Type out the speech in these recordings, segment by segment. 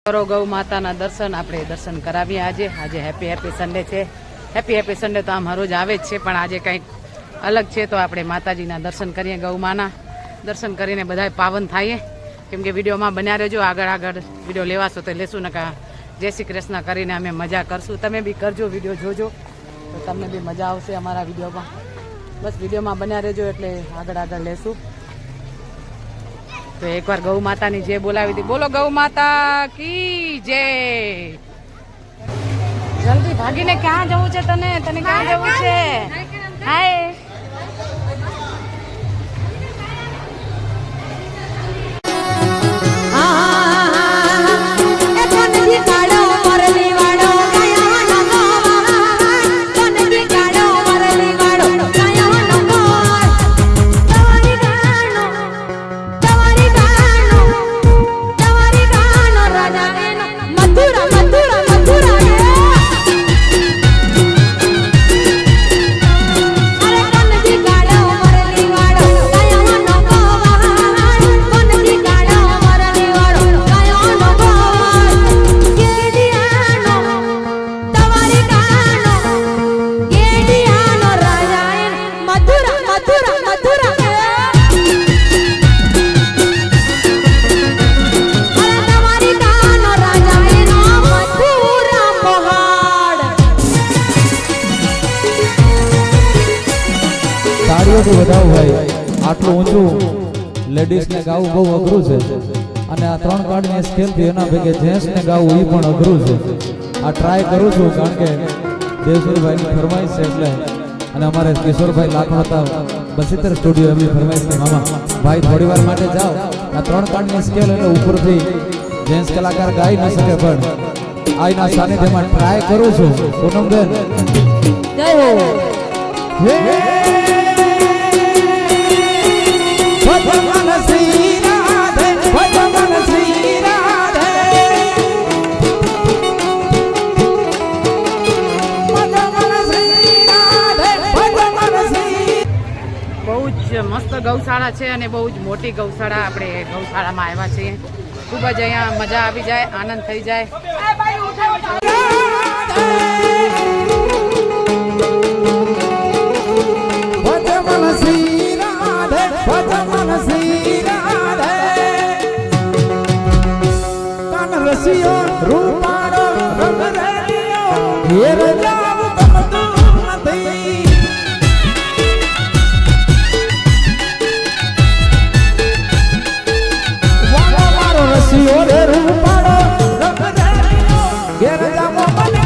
કરો ગૌ માતાના દર્શન આપણે દર્શન કરાવીએ આજે હેપી સન્ડે છે. હેપી સન્ડે તો આમ હરોજ આવે જ છે, પણ આજે કંઈક અલગ છે. તો આપણે માતાજીના દર્શન કરીએ, ગૌ માના દર્શન કરીને બધાય પાવન થાઈએ. કેમ કે વિડીયોમાં બન્યા રહેજો, આગળ વિડીયો લેવાશો તો લેશું, નકા જય શ્રી કૃષ્ણ કરીને અમે મજા કરશું. તમે બી કરજો, વિડીયો જોજો તો તમને બી મજા આવશે અમારા વિડીયોમાં. બસ વિડીયોમાં બન્યા રહેજો એટલે આગળ લેશું. તો એકવાર ગૌ માતાની જે બોલાવી હતી, બોલો ગૌ માતા કી જય. જલ્દી ભાગીને ક્યાં જવું છે તને ક્યાં જવું છે? હાય વધાવ ભાઈ. આટલું ઊંચું લેડીઝ ને ગાવું બહુ અઘરું છે, અને આ 3 કાર્ડની સ્કેલ થી એના ભેગે જેન્ટ્સ ને ગાવું એ પણ અઘરું છે. આ ટ્રાય કરું છું કારણ કે દેવસુરભાઈ ની ફરમાઈશ છે એટલે, અને અમારે કિશોરભાઈ લાખો હતા 72 સ્ટુડિયો એમની ફરમાઈશ છે. મામા ભાઈ થોડી વાર માટે જાઓ, આ 3 કાર્ડની સ્કેલ એટલે ઉપરથી જેન્ટ્સ કલાકાર ગાઈ ન શકે, પણ આઈના સાનિધ્યમાં ટ્રાય કરું છું. પૂનમબેન જય હો. ભગવાન શ્રી રાધે, ભગવાન શ્રી રાધે, ભગવાન શ્રી રાધે, ભગવાન શ્રી. બહુ જ મસ્ત ગૌશાળા છે અને બહુ જ મોટી ગૌશાળા. આપણે ગૌશાળામાં આવ્યા છીએ, ખૂબ જ અહીંયા મજા આવી જાય, આનંદ થઈ જાય. ભગવાન શ્રી રાધે, ભગવાન શ્રી રાધે, કાન રસિયો રૂપાળો રંગ રેલિયો, ઘેર જાવ ગમતું નથી. વાલો મારો રસિયો રે રૂપાળો રંગ રેલિયો, ઘેર જાવ મને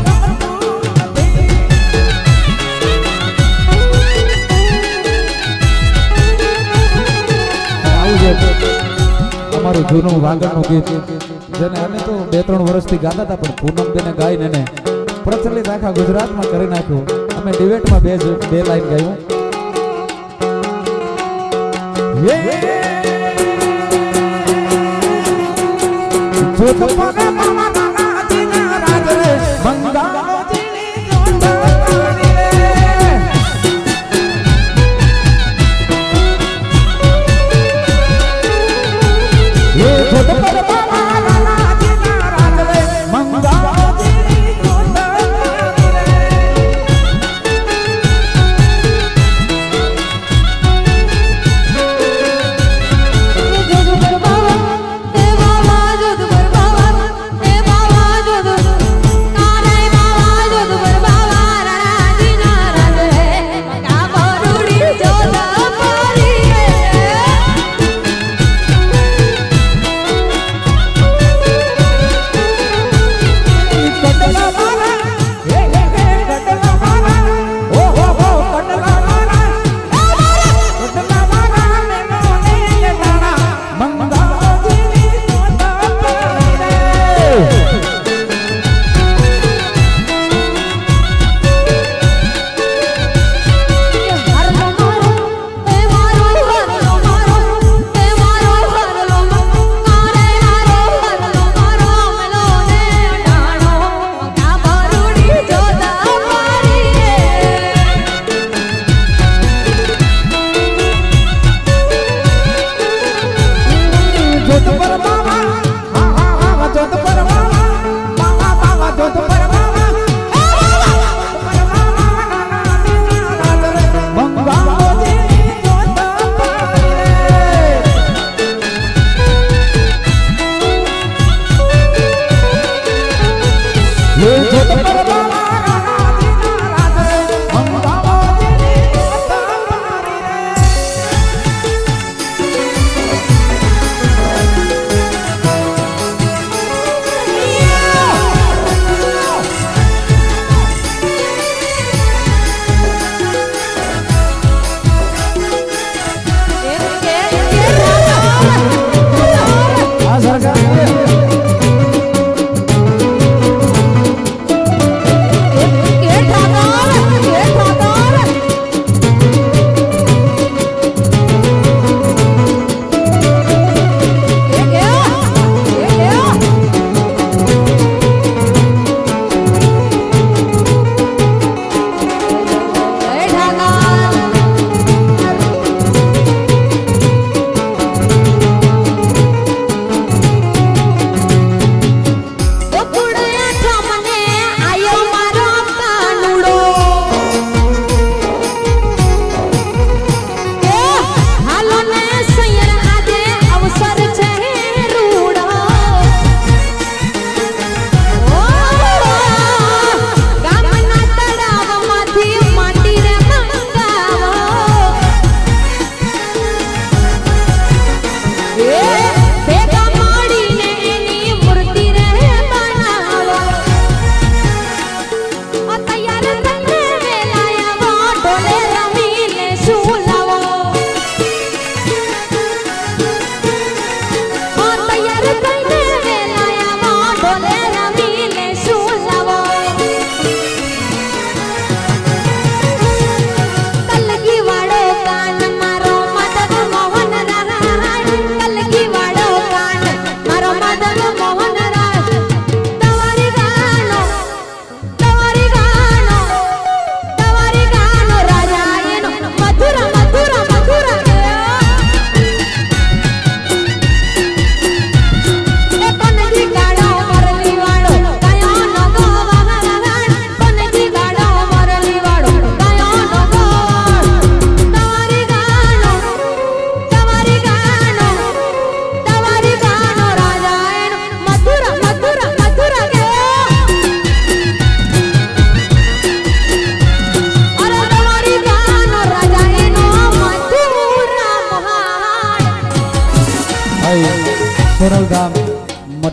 અમારું જૂનું વાગણનું ગીત, જેને અમે તો 2-3 વર્ષથી ગાતા હતા, પણ પૂનમબેને ગાઈને એને પ્રચલિત આખા ગુજરાતમાં કરી નાખ્યું. અમે ડિબેટમાં બે લાઈન ગાયું. દેવા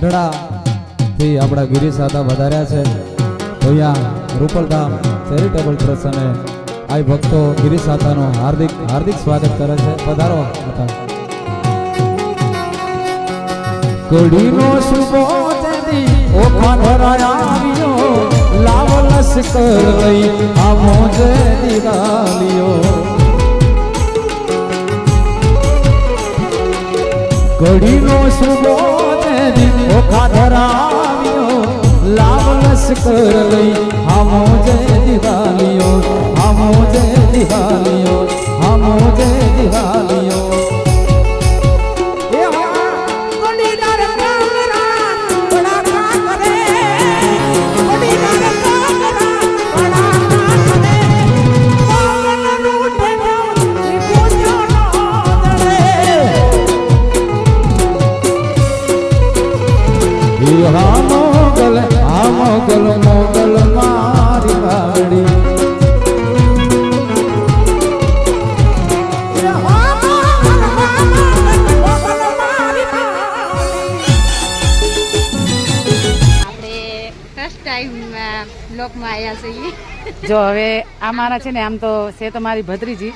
ગઢડા થી આપણા ગિરીશ દાદા વધાર્યા છે. તો અહીંયા રૂપલધામ ચેરિટેબલ ટ્રસ્ટ અને આ ભક્તો ગિરીશ દાદાનું હાર્દિક હાર્દિક સ્વાગત કરે છે. પધારો હતા. કડીનો શુભો તેદી ઓખા ભરાયા આવ્યો લાવલસ કર લઈ આ મોજે દિવાલિયો. કડીનો શુભો તેદી ઓખા ધરાવ્યો લાવલસ કર લઈ આ મોજે દિવાલિયો આ મોજે દિવાલિયો આ મોજે દિવાલિયો. મોગલ મોગલ મારી વાડી જો હવે આ મારા છે ને આમ તો છે તો મારી ભત્રીજી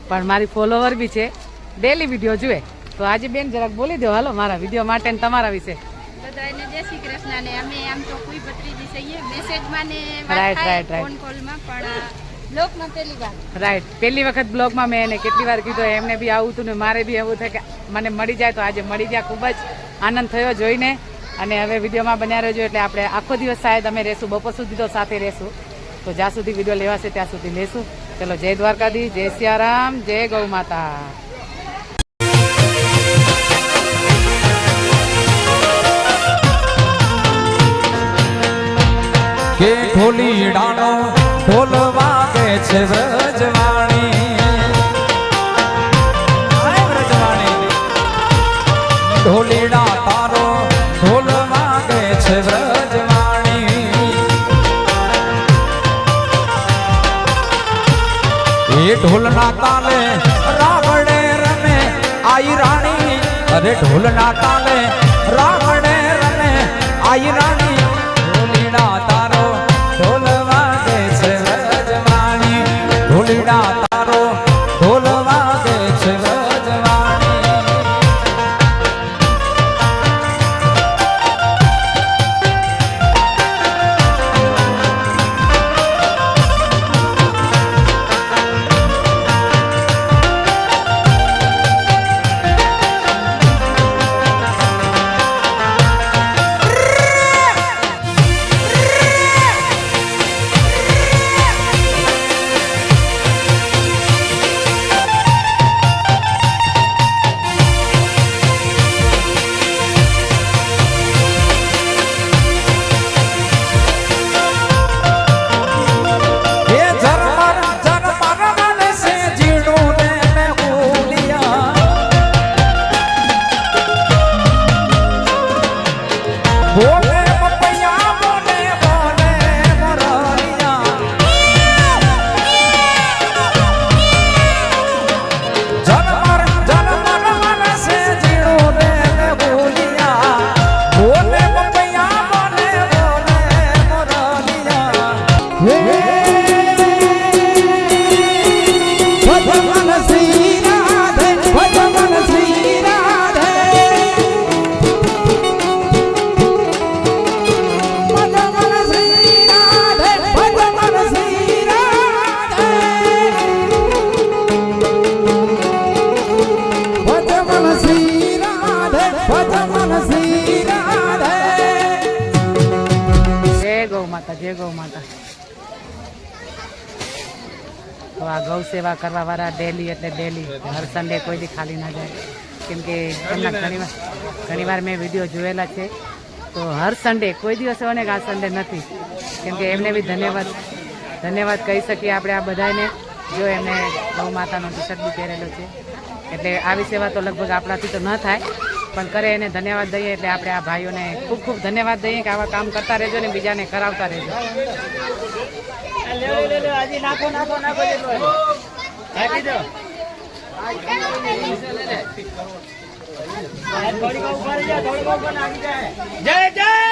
પણ મારી ફોલોવર બી છે, ડેલી વિડીયો જુએ. તો આજે બેન જરાક બોલી દો હાલો મારા વિડીયો માટે ને તમારા વિશે. બધાને જય શ્રી કૃષ્ણ. ને અમે આમ તો કોઈ ભત્રીજી છીએ, મેસેજમાં ને રાઈટ રાઈટ રાઈટ ફોન કોલમાં, પણ બ્લોગમાં પહેલી વાર. રાઈટ પહેલી વખત બ્લોગમાં મેં એને કેટલી વાર કીધું, એમને બી આવું હતું ને મારે બી એવું થાય કે મને મળી જાય. તો આજે મળી ગયા, ખૂબ જ આનંદ થયો જોઈને. અને હવે વિડીયોમાં બન્યા રહેજો એટલે આપણે આખો દિવસ શાયદ અમે રહેશું, બપોર સુધી તો સાથે રહેશું. તો જ્યાં સુધી વિડીયો લેવાશે ત્યાં સુધી લેશું. ચલો, જય દ્વારકાધીશ, જય સિયારામ, જય ગૌ માતા. કે ઢોલી ડાનો ઢોલ વાગે છે વ્રજવાણી ઢોલીડા તારો ઢોલ વાગે છે વ્રજવાણી. એ ઢોલના તાલે રાવણે રમે આઈ રાણી, અરે ઢોલના તાલે રાવણે રમે આઈ રાણી. ઢોલીડા તારો ઢોલ વાગે છે વ્રજવાણી, ઢોલીડા તારો ઢોલ વાગે છે વ્રજવાણી. જય ગૌ માતા. તો આ ગૌ સેવા કરવા વાળા ડેલી એટલે ડેલી, હર સન્ડે કોઈ દી ખાલી ના જાય. કેમ કે એમના ઘણીવાર મેં વિડીયો જોયેલા છે. તો હર સન્ડે કોઈ દિવસ એવો ને કે આ સન્ડે નથી. કેમ કે એમને બી ધન્યવાદ કહી શકીએ આપણે આ બધાને. જો એમને ગૌ માતાનો ટી શર્ટ બી પહેરેલો છે. એટલે આવી સેવા તો લગભગ આપણાથી તો ન થાય, પણ કરે એને ધન્યવાદ દઈએ. એટલે આપણે આ ભાઈઓને ખૂબ ખૂબ ધન્યવાદ દઈએ કે આવા કામ કરતા રહેજો ને બીજાને કરાવતા રહેજો. નાખો જય જય